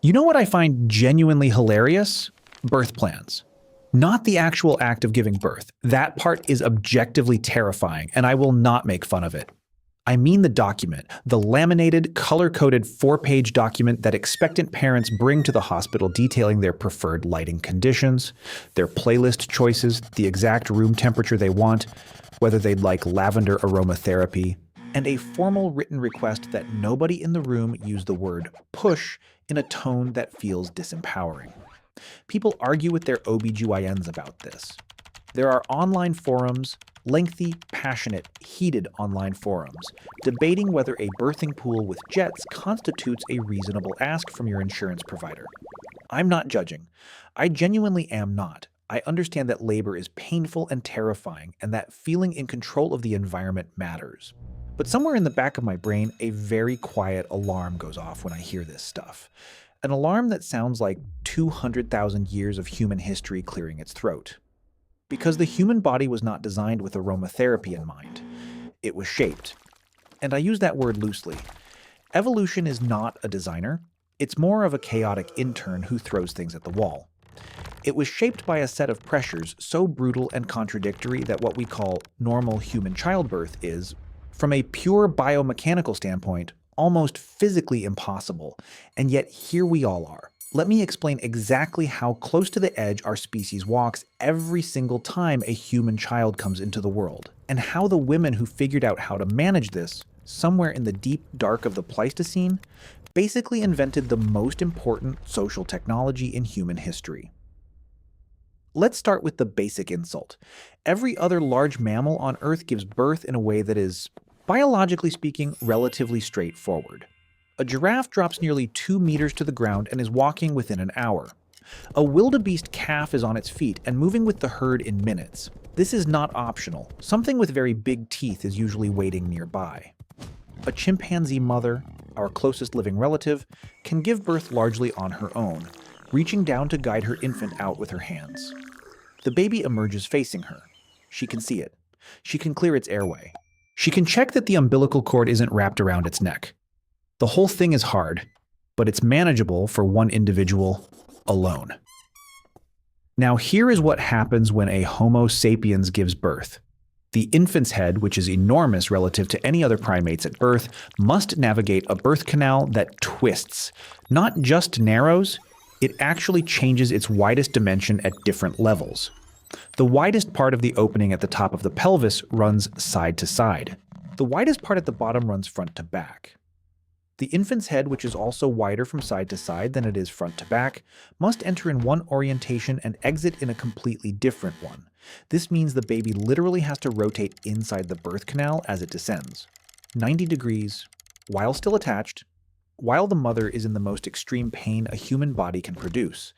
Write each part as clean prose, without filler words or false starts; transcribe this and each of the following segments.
You know what I find genuinely hilarious? Birth plans. Not the actual act of giving birth. That part is objectively terrifying, and I will not make fun of it. I mean the document, the laminated, color-coded 4-page document that expectant parents bring to the hospital detailing their preferred lighting conditions, their playlist choices, the exact room temperature they want, whether they'd like lavender aromatherapy, and a formal written request that nobody in the room use the word push in a tone that feels disempowering. People argue with their OBGYNs about this. There are online forums, lengthy, passionate, heated online forums, debating whether a birthing pool with jets constitutes a reasonable ask from your insurance provider. I'm not judging. I genuinely am not. I understand that labor is painful and terrifying, and that feeling in control of the environment matters. But somewhere in the back of my brain, a very quiet alarm goes off when I hear this stuff. An alarm that sounds like 200,000 years of human history clearing its throat. Because the human body was not designed with aromatherapy in mind. It was shaped. And I use that word loosely. Evolution is not a designer. It's more of a chaotic intern who throws things at the wall. It was shaped by a set of pressures so brutal and contradictory that what we call normal human childbirth is, from a pure biomechanical standpoint, almost physically impossible. And yet here we all are. Let me explain exactly how close to the edge our species walks every single time a human child comes into the world, and how the women who figured out how to manage this, somewhere in the deep dark of the Pleistocene, basically invented the most important social technology in human history. Let's start with the basic insult. Every other large mammal on Earth gives birth in a way that is, biologically speaking, relatively straightforward. A giraffe drops nearly 2 meters to the ground and is walking within an hour. A wildebeest calf is on its feet and moving with the herd in minutes. This is not optional. Something with very big teeth is usually waiting nearby. A chimpanzee mother, our closest living relative, can give birth largely on her own, reaching down to guide her infant out with her hands. The baby emerges facing her. She can see it. She can clear its airway. She can check that the umbilical cord isn't wrapped around its neck. The whole thing is hard, but it's manageable for one individual alone. Now here is what happens when a Homo sapiens gives birth. The infant's head, which is enormous relative to any other primates at birth, must navigate a birth canal that twists, not just narrows, it actually changes its widest dimension at different levels. The widest part of the opening at the top of the pelvis runs side to side. The widest part at the bottom runs front to back. The infant's head, which is also wider from side to side than it is front to back, must enter in one orientation and exit in a completely different one. This means the baby literally has to rotate inside the birth canal as it descends. 90 degrees, while still attached, while the mother is in the most extreme pain a human body can produce.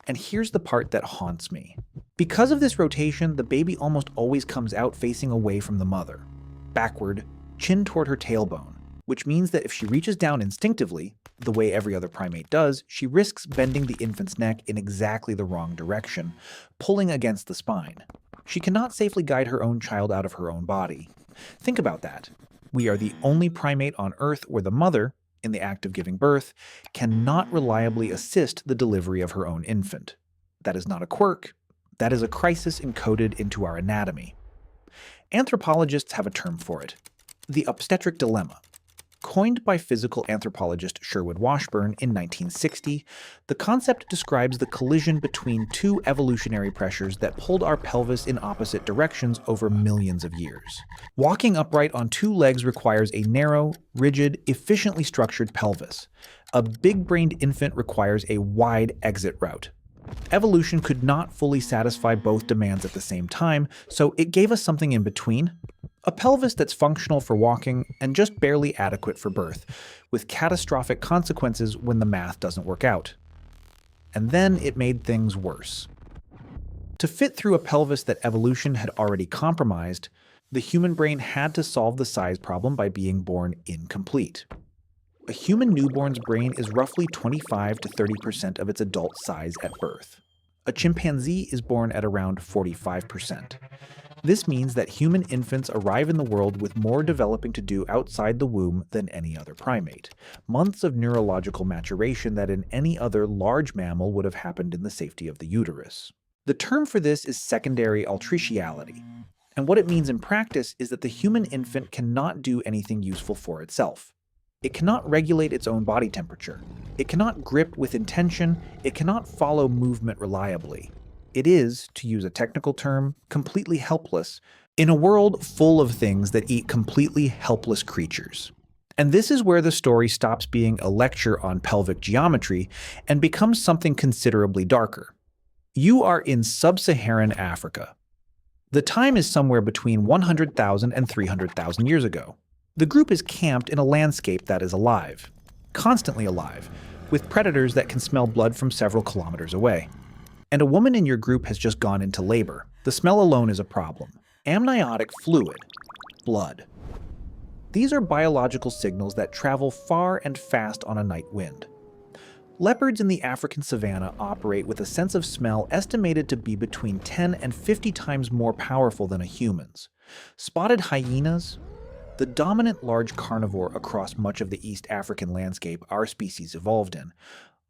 And here's the part that haunts me. Because of this rotation, the baby almost always comes out facing away from the mother, backward, chin toward her tailbone, which means that if she reaches down instinctively, the way every other primate does, she risks bending the infant's neck in exactly the wrong direction, pulling against the spine. She cannot safely guide her own child out of her own body. Think about that. We are the only primate on Earth where the mother, in the act of giving birth, cannot reliably assist the delivery of her own infant. That is not a quirk. That is a crisis encoded into our anatomy. Anthropologists have a term for it: the obstetric dilemma. Coined by physical anthropologist Sherwood Washburn in 1960, the concept describes the collision between two evolutionary pressures that pulled our pelvis in opposite directions over millions of years. Walking upright on two legs requires a narrow, rigid, efficiently structured pelvis. A big-brained infant requires a wide exit route. Evolution could not fully satisfy both demands at the same time, so it gave us something in between. A pelvis that's functional for walking and just barely adequate for birth, with catastrophic consequences when the math doesn't work out. And then it made things worse. To fit through a pelvis that evolution had already compromised, the human brain had to solve the size problem by being born incomplete. A human newborn's brain is roughly 25 to 30% of its adult size at birth. A chimpanzee is born at around 45%. This means that human infants arrive in the world with more developing to do outside the womb than any other primate. Months of neurological maturation that in any other large mammal would have happened in the safety of the uterus. The term for this is secondary altriciality. And what it means in practice is that the human infant cannot do anything useful for itself. It cannot regulate its own body temperature. It cannot grip with intention. It cannot follow movement reliably. It is, to use a technical term, completely helpless in a world full of things that eat completely helpless creatures. And this is where the story stops being a lecture on pelvic geometry and becomes something considerably darker. You are in sub-Saharan Africa. The time is somewhere between 100,000 and 300,000 years ago. The group is camped in a landscape that is alive, constantly alive, with predators that can smell blood from several kilometers away. And a woman in your group has just gone into labor. The smell alone is a problem. Amniotic fluid, blood. These are biological signals that travel far and fast on a night wind. Leopards in the African savanna operate with a sense of smell estimated to be between 10 and 50 times more powerful than a human's. Spotted hyenas, the dominant large carnivore across much of the East African landscape our species evolved in,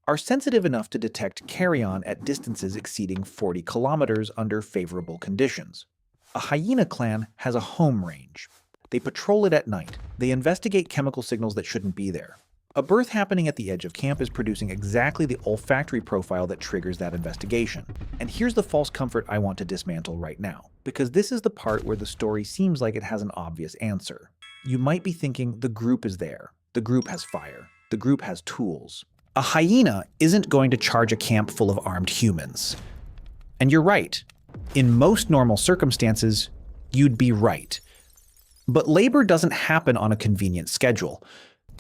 are sensitive enough to detect carrion at distances exceeding 40 kilometers under favorable conditions. A hyena clan has a home range. They patrol it at night. They investigate chemical signals that shouldn't be there. A birth happening at the edge of camp is producing exactly the olfactory profile that triggers that investigation. And here's the false comfort I want to dismantle right now, because this is the part where the story seems like it has an obvious answer. You might be thinking the group is there. The group has fire. The group has tools. A hyena isn't going to charge a camp full of armed humans. And you're right. In most normal circumstances, you'd be right. But labor doesn't happen on a convenient schedule.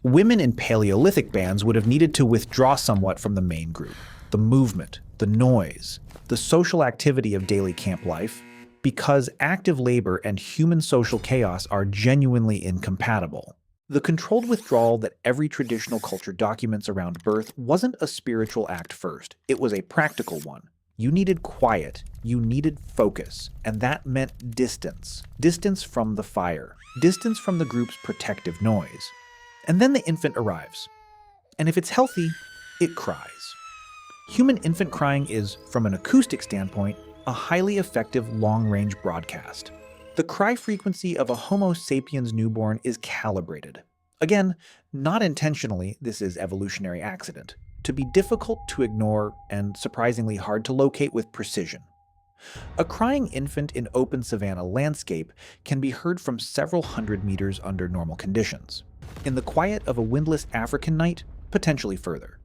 Women in Paleolithic bands would have needed to withdraw somewhat from the main group. The movement, the noise, the social activity of daily camp life, because active labor and human social chaos are genuinely incompatible. The controlled withdrawal that every traditional culture documents around birth wasn't a spiritual act first, it was a practical one. You needed quiet, you needed focus, and that meant distance. Distance from the fire, distance from the group's protective noise. And then the infant arrives. And if it's healthy, it cries. Human infant crying is, from an acoustic standpoint, a highly effective long-range broadcast. The cry frequency of a Homo sapiens newborn is calibrated. Again, not intentionally, this is evolutionary accident, to be difficult to ignore and surprisingly hard to locate with precision. A crying infant in open savanna landscape can be heard from several hundred meters under normal conditions. In the quiet of a windless African night, potentially further.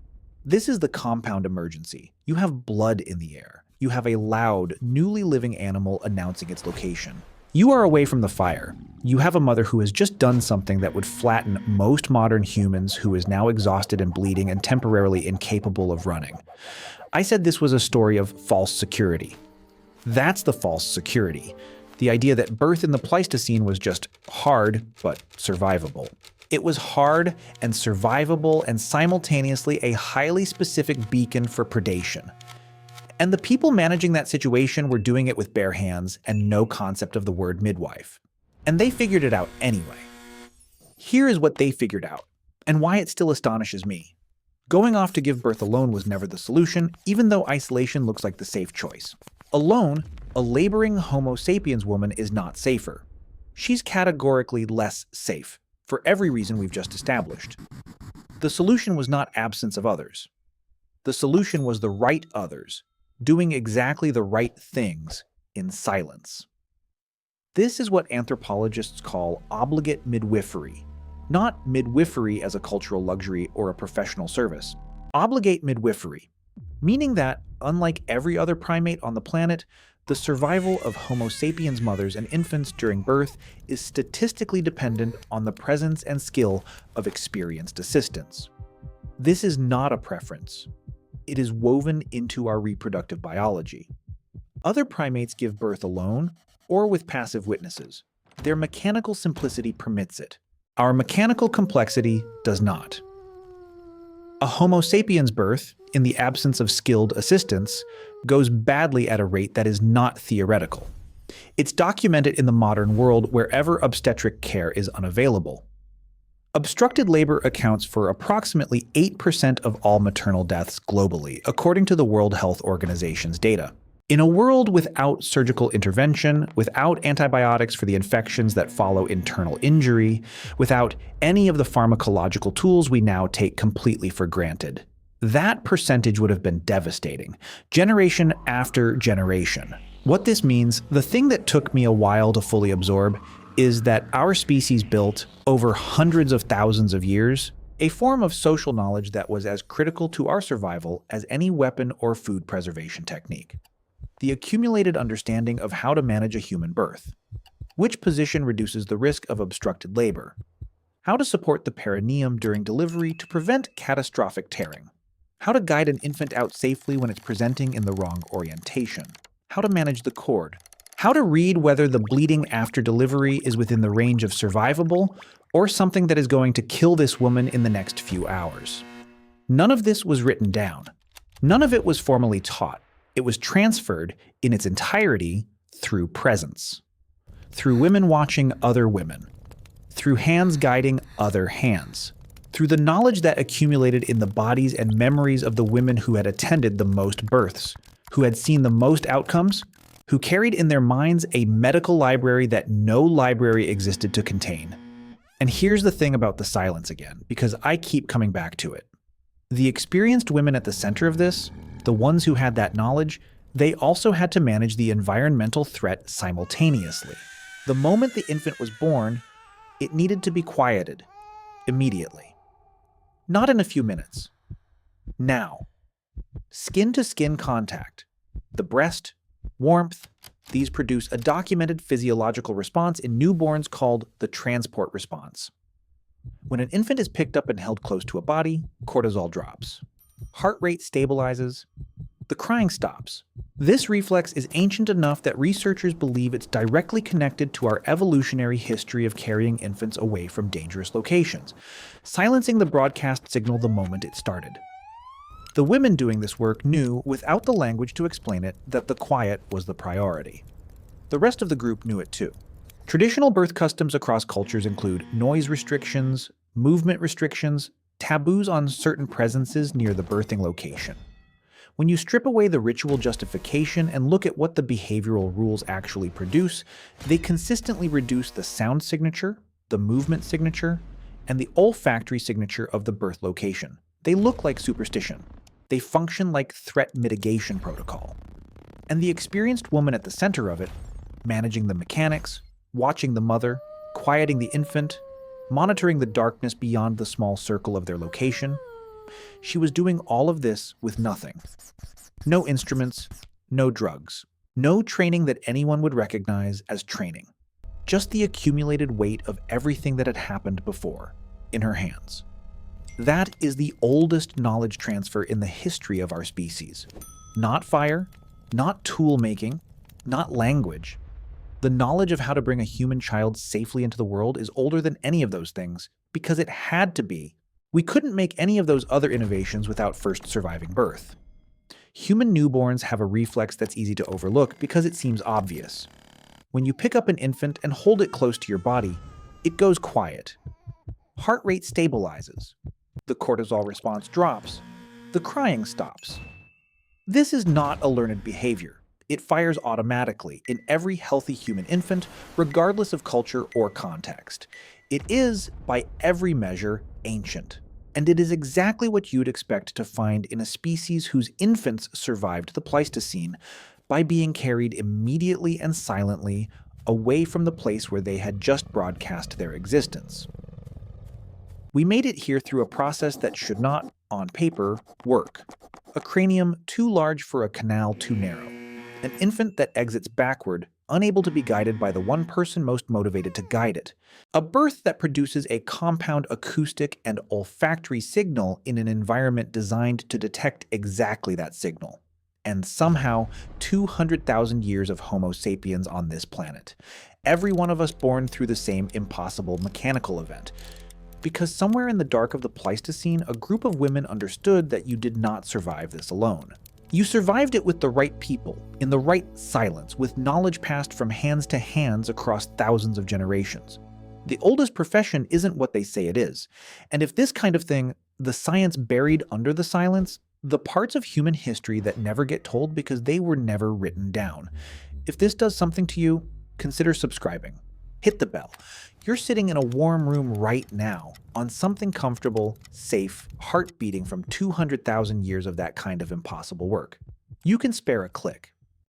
This is the compound emergency. You have blood in the air. You have a loud, newly living animal announcing its location. You are away from the fire. You have a mother who has just done something that would flatten most modern humans, who is now exhausted and bleeding and temporarily incapable of running. I said this was a story of false security. That's the false security. The idea that birth in the Pleistocene was just hard, but survivable. It was hard and survivable and simultaneously a highly specific beacon for predation. And the people managing that situation were doing it with bare hands and no concept of the word midwife. And they figured it out anyway. Here is what they figured out, and why it still astonishes me. Going off to give birth alone was never the solution, even though isolation looks like the safe choice. Alone, a laboring Homo sapiens woman is not safer. She's categorically less safe, for every reason we've just established. The solution was not absence of others. The solution was the right others, doing exactly the right things in silence. This is what anthropologists call obligate midwifery, not midwifery as a cultural luxury or a professional service. Obligate midwifery, meaning that, unlike every other primate on the planet, the survival of Homo sapiens mothers and infants during birth is statistically dependent on the presence and skill of experienced assistants. This is not a preference. It is woven into our reproductive biology. Other primates give birth alone or with passive witnesses. Their mechanical simplicity permits it. Our mechanical complexity does not. A Homo sapiens birth, in the absence of skilled assistance, goes badly at a rate that is not theoretical. It's documented in the modern world wherever obstetric care is unavailable. Obstructed labor accounts for approximately 8% of all maternal deaths globally, according to the World Health Organization's data. In a world without surgical intervention, without antibiotics for the infections that follow internal injury, without any of the pharmacological tools we now take completely for granted, that percentage would have been devastating, generation after generation. What this means, the thing that took me a while to fully absorb, is that our species built, over hundreds of thousands of years, a form of social knowledge that was as critical to our survival as any weapon or food preservation technique. The accumulated understanding of how to manage a human birth. Which position reduces the risk of obstructed labor? How to support the perineum during delivery to prevent catastrophic tearing? How to guide an infant out safely when it's presenting in the wrong orientation? How to manage the cord? How to read whether the bleeding after delivery is within the range of survivable or something that is going to kill this woman in the next few hours. None of this was written down. None of it was formally taught. It was transferred in its entirety through presence, through women watching other women, through hands guiding other hands, through the knowledge that accumulated in the bodies and memories of the women who had attended the most births, who had seen the most outcomes, who carried in their minds a medical library that no library existed to contain. And here's the thing about the silence again, because I keep coming back to it. The experienced women at the center of this, the ones who had that knowledge, they also had to manage the environmental threat simultaneously. The moment the infant was born, it needed to be quieted, immediately. Not in a few minutes. Now. Skin-to-skin contact. The breast, warmth, these produce a documented physiological response in newborns called the transport response. When an infant is picked up and held close to a body, cortisol drops. Heart rate stabilizes. The crying stops. This reflex is ancient enough that researchers believe it's directly connected to our evolutionary history of carrying infants away from dangerous locations, silencing the broadcast signal the moment it started. The women doing this work knew, without the language to explain it, that the quiet was the priority. The rest of the group knew it too. Traditional birth customs across cultures include noise restrictions, movement restrictions, taboos on certain presences near the birthing location. When you strip away the ritual justification and look at what the behavioral rules actually produce, they consistently reduce the sound signature, the movement signature, and the olfactory signature of the birth location. They look like superstition. They function like threat mitigation protocol. And the experienced woman at the center of it, managing the mechanics, watching the mother, quieting the infant, monitoring the darkness beyond the small circle of their location, she was doing all of this with nothing. No instruments, no drugs, no training that anyone would recognize as training. Just the accumulated weight of everything that had happened before in her hands. That is the oldest knowledge transfer in the history of our species. Not fire, not tool making, not language. The knowledge of how to bring a human child safely into the world is older than any of those things, because it had to be. We couldn't make any of those other innovations without first surviving birth. Human newborns have a reflex that's easy to overlook because it seems obvious. When you pick up an infant and hold it close to your body, it goes quiet. Heart rate stabilizes. The cortisol response drops. The crying stops. This is not a learned behavior. It fires automatically in every healthy human infant, regardless of culture or context. It is, by every measure, ancient. And it is exactly what you'd expect to find in a species whose infants survived the Pleistocene by being carried immediately and silently away from the place where they had just broadcast their existence. We made it here through a process that should not, on paper, work. A cranium too large for a canal too narrow. An infant that exits backward, unable to be guided by the one person most motivated to guide it. A birth that produces a compound acoustic and olfactory signal in an environment designed to detect exactly that signal. And somehow, 200,000 years of Homo sapiens on this planet. Every one of us born through the same impossible mechanical event. Because somewhere in the dark of the Pleistocene, a group of women understood that you did not survive this alone. You survived it with the right people, in the right silence, with knowledge passed from hands to hands across thousands of generations. The oldest profession isn't what they say it is. And if this kind of thing, the science buried under the silence, the parts of human history that never get told because they were never written down. If this does something to you, consider subscribing. Hit the bell. You're sitting in a warm room right now, on something comfortable, safe, heart beating from 200,000 years of that kind of impossible work. You can spare a click.